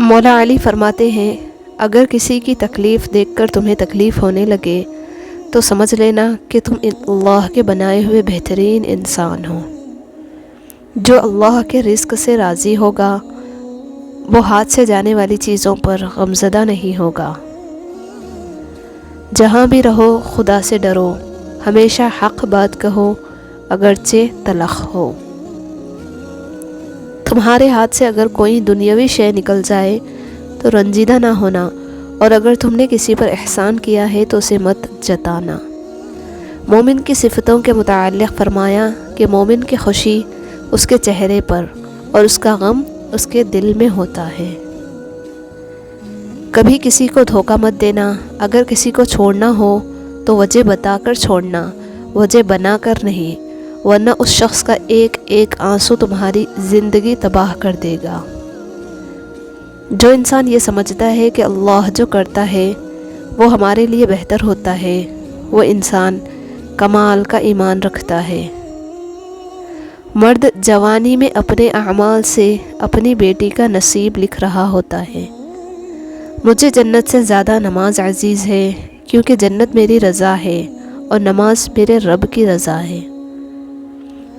مولا علی فرماتے ہیں، اگر کسی کی تکلیف دیکھ کر تمہیں تکلیف ہونے لگے تو سمجھ لینا کہ تم اللہ کے بنائے ہوئے بہترین انسان ہو۔ جو اللہ کے رزق سے راضی ہوگا وہ ہاتھ سے جانے والی چیزوں پر غمزدہ نہیں ہوگا۔ جہاں بھی رہو خدا سے ڈرو، ہمیشہ حق بات کہو اگرچہ تلخ ہو۔ تمہارے ہاتھ سے اگر کوئی دنیاوی شے نکل جائے تو رنجیدہ نہ ہونا، اور اگر تم نے کسی پر احسان کیا ہے تو اسے مت جتانا۔ مومن کی صفتوں کے متعلق فرمایا کہ مومن کی خوشی اس کے چہرے پر اور اس کا غم اس کے دل میں ہوتا ہے۔ کبھی کسی کو دھوکہ مت دینا، اگر کسی کو چھوڑنا ہو تو وجہ بتا کر چھوڑنا، وجہ بنا کر نہیں، ورنہ اس شخص کا ایک ایک آنسو تمہاری زندگی تباہ کر دے گا۔ جو انسان یہ سمجھتا ہے کہ اللہ جو کرتا ہے وہ ہمارے لیے بہتر ہوتا ہے، وہ انسان کمال کا ایمان رکھتا ہے۔ مرد جوانی میں اپنے اعمال سے اپنی بیٹی کا نصیب لکھ رہا ہوتا ہے۔ مجھے جنت سے زیادہ نماز عزیز ہے، کیونکہ جنت میری رضا ہے اور نماز میرے رب کی رضا ہے۔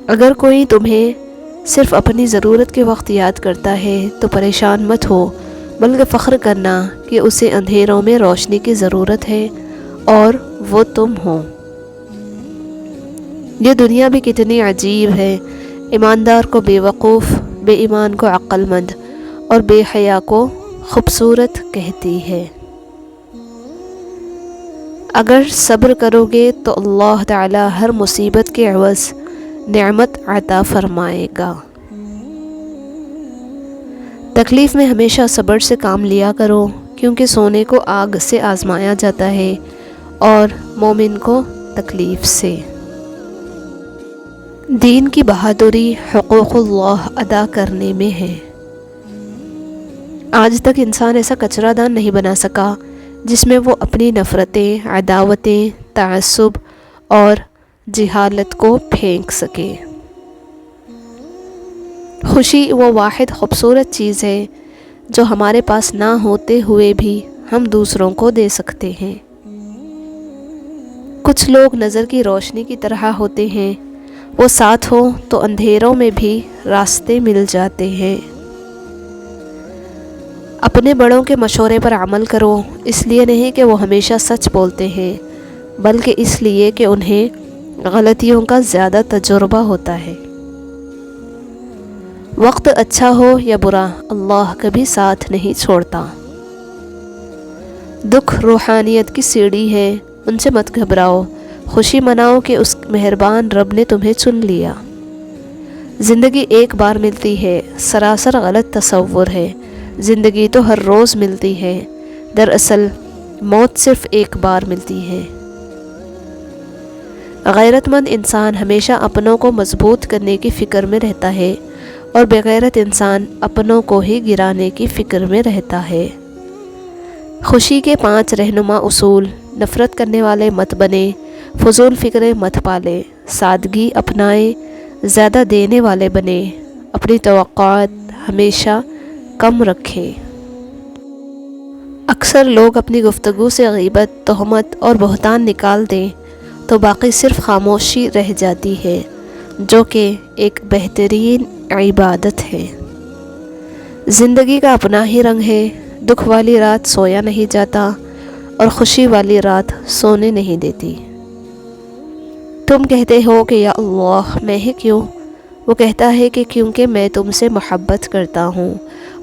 اگر کوئی تمہیں صرف اپنی ضرورت کے وقت یاد کرتا ہے تو پریشان مت ہو، بلکہ فخر کرنا کہ اسے اندھیروں میں روشنی کی ضرورت ہے اور وہ تم ہو۔ یہ دنیا بھی کتنی عجیب ہے، ایماندار کو بے وقوف، بے ایمان کو عقل مند اور بے حیا کو خوبصورت کہتی ہے۔ اگر صبر کرو گے تو اللہ تعالی ہر مصیبت کے عوض نعمت عطا فرمائے گا۔ تکلیف میں ہمیشہ صبر سے کام لیا کرو، کیونکہ سونے کو آگ سے آزمایا جاتا ہے اور مومن کو تکلیف سے۔ دین کی بہادری حقوق اللہ ادا کرنے میں ہے۔ آج تک انسان ایسا کچرا دان نہیں بنا سکا جس میں وہ اپنی نفرتیں، عداوتیں، تعصب اور جہالت کو پھینک سکے۔ خوشی وہ واحد خوبصورت چیز ہے جو ہمارے پاس نہ ہوتے ہوئے بھی ہم دوسروں کو دے سکتے ہیں۔ کچھ لوگ نظر کی روشنی کی طرح ہوتے ہیں، وہ ساتھ ہوں تو اندھیروں میں بھی راستے مل جاتے ہیں۔ اپنے بڑوں کے مشورے پر عمل کرو، اس لیے نہیں کہ وہ ہمیشہ سچ بولتے ہیں، بلکہ اس لیے کہ انہیں غلطیوں کا زیادہ تجربہ ہوتا ہے۔ وقت اچھا ہو یا برا، اللہ کبھی ساتھ نہیں چھوڑتا۔ دکھ روحانیت کی سیڑھی ہے، ان سے مت گھبراؤ، خوشی مناؤ کہ اس مہربان رب نے تمہیں چن لیا۔ زندگی ایک بار ملتی ہے، سراسر غلط تصور ہے۔ زندگی تو ہر روز ملتی ہے، دراصل موت صرف ایک بار ملتی ہے۔ غیرت مند انسان ہمیشہ اپنوں کو مضبوط کرنے کی فکر میں رہتا ہے، اور بغیرت انسان اپنوں کو ہی گرانے کی فکر میں رہتا ہے۔ خوشی کے 5 رہنما اصول: نفرت کرنے والے مت بنے، فضول فکریں مت پالے، سادگی اپنائیں، زیادہ دینے والے بنے، اپنی توقعات ہمیشہ کم رکھیں۔ اکثر لوگ اپنی گفتگو سے غیبت، تہمت اور بہتان نکال دیں تو باقی صرف خاموشی رہ جاتی ہے، جو کہ ایک بہترین عبادت ہے۔ زندگی کا اپنا ہی رنگ ہے، دکھ والی رات سویا نہیں جاتا اور خوشی والی رات سونے نہیں دیتی۔ تم کہتے ہو کہ یا اللہ میں ہی کیوں؟ وہ کہتا ہے کہ کیونکہ میں تم سے محبت کرتا ہوں،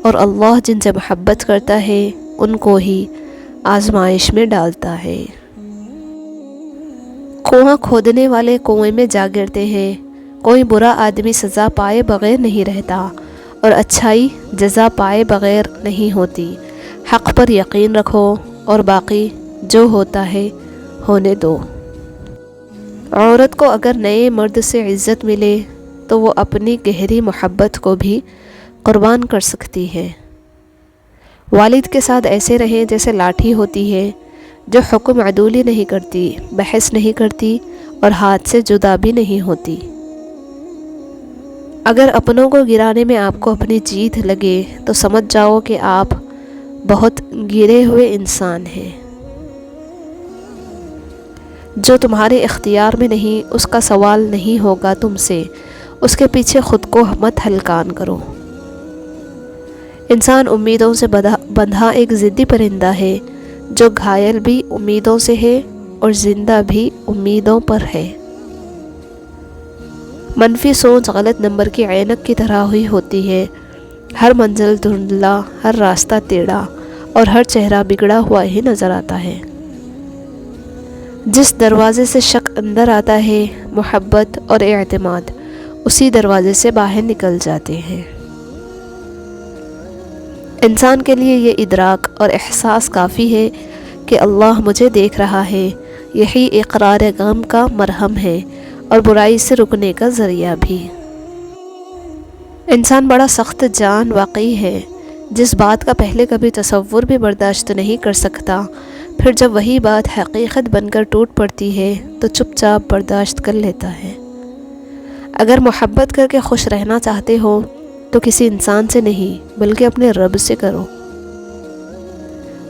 اور اللہ جن سے محبت کرتا ہے ان کو ہی آزمائش میں ڈالتا ہے۔ کنواں کھودنے والے کنویں میں جا گرتے ہیں، کوئی برا آدمی سزا پائے بغیر نہیں رہتا، اور اچھائی جزا پائے بغیر نہیں ہوتی۔ حق پر یقین رکھو اور باقی جو ہوتا ہے ہونے دو۔ عورت کو اگر نئے مرد سے عزت ملے تو وہ اپنی گہری محبت کو بھی قربان کر سکتی ہے۔ والد کے ساتھ ایسے رہیں جیسے لاٹھی ہوتی ہے، جو حکم عدولی نہیں کرتی، بحث نہیں کرتی اور ہاتھ سے جدا بھی نہیں ہوتی۔ اگر اپنوں کو گرانے میں آپ کو اپنی جیت لگے تو سمجھ جاؤ کہ آپ بہت گرے ہوئے انسان ہیں۔ جو تمہارے اختیار میں نہیں اس کا سوال نہیں ہوگا تم سے، اس کے پیچھے خود کو مت ہلکان کرو۔ انسان امیدوں سے بندھا ایک ضدی پرندہ ہے جو گھائل بھی امیدوں سے ہے اور زندہ بھی امیدوں پر ہے۔ منفی سوچ غلط نمبر کی عینک کی طرح ہوئی ہوتی ہے، ہر منزل دھندلا، ہر راستہ ٹیڑھا اور ہر چہرہ بگڑا ہوا ہی نظر آتا ہے۔ جس دروازے سے شک اندر آتا ہے، محبت اور اعتماد اسی دروازے سے باہر نکل جاتے ہیں۔ انسان کے لیے یہ ادراک اور احساس کافی ہے کہ اللہ مجھے دیکھ رہا ہے، یہی اقرار غم کا مرہم ہے اور برائی سے رکنے کا ذریعہ بھی۔ انسان بڑا سخت جان واقعی ہے، جس بات کا پہلے کبھی تصور بھی برداشت نہیں کر سکتا، پھر جب وہی بات حقیقت بن کر ٹوٹ پڑتی ہے تو چپ چاپ برداشت کر لیتا ہے۔ اگر محبت کر کے خوش رہنا چاہتے ہو تو کسی انسان سے نہیں بلکہ اپنے رب سے کرو۔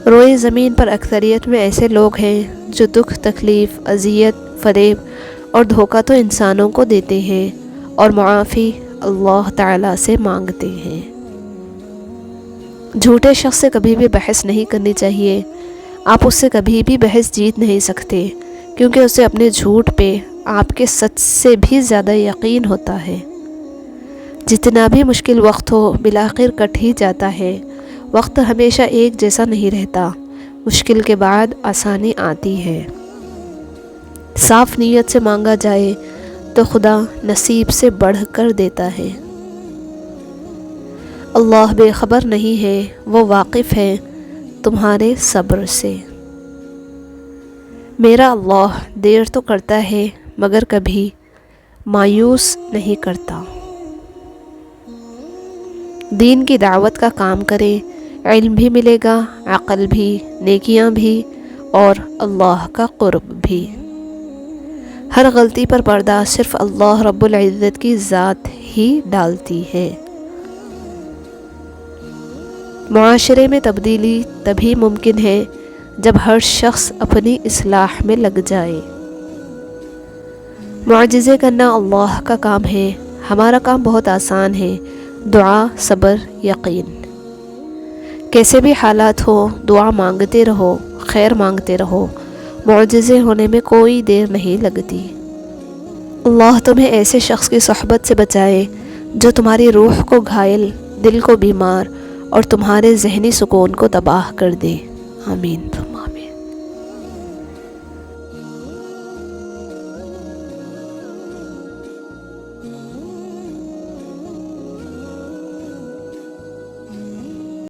روئے زمین پر اکثریت میں ایسے لوگ ہیں جو دکھ، تکلیف، اذیت، فریب اور دھوکہ تو انسانوں کو دیتے ہیں اور معافی اللہ تعالیٰ سے مانگتے ہیں۔ جھوٹے شخص سے کبھی بھی بحث نہیں کرنی چاہیے۔ آپ اس سے کبھی بھی بحث جیت نہیں سکتے کیونکہ اسے اپنے جھوٹ پہ آپ کے سچ سے بھی زیادہ یقین ہوتا ہے۔ جتنا بھی مشکل وقت ہو بالآخر کٹ ہی جاتا ہے۔ وقت ہمیشہ ایک جیسا نہیں رہتا، مشکل کے بعد آسانی آتی ہے۔ صاف نیت سے مانگا جائے تو خدا نصیب سے بڑھ کر دیتا ہے۔ اللہ بے خبر نہیں ہے، وہ واقف ہے تمہارے صبر سے۔ میرا اللہ دیر تو کرتا ہے مگر کبھی مایوس نہیں کرتا۔ دین کی دعوت کا کام کرے، علم بھی ملے گا، عقل بھی، نیکیاں بھی اور اللہ کا قرب بھی۔ ہر غلطی پر پردہ صرف اللہ رب العزت کی ذات ہی ڈالتی ہے۔ معاشرے میں تبدیلی تبھی ممکن ہے جب ہر شخص اپنی اصلاح میں لگ جائے۔ معجزے کرنا اللہ کا کام ہے، ہمارا کام بہت آسان ہے، دعا، صبر، یقین۔ کیسے بھی حالات ہو دعا مانگتے رہو، خیر مانگتے رہو، معجزے ہونے میں کوئی دیر نہیں لگتی۔ اللہ تمہیں ایسے شخص کی صحبت سے بچائے جو تمہاری روح کو گھائل، دل کو بیمار اور تمہارے ذہنی سکون کو تباہ کر دے۔ آمین۔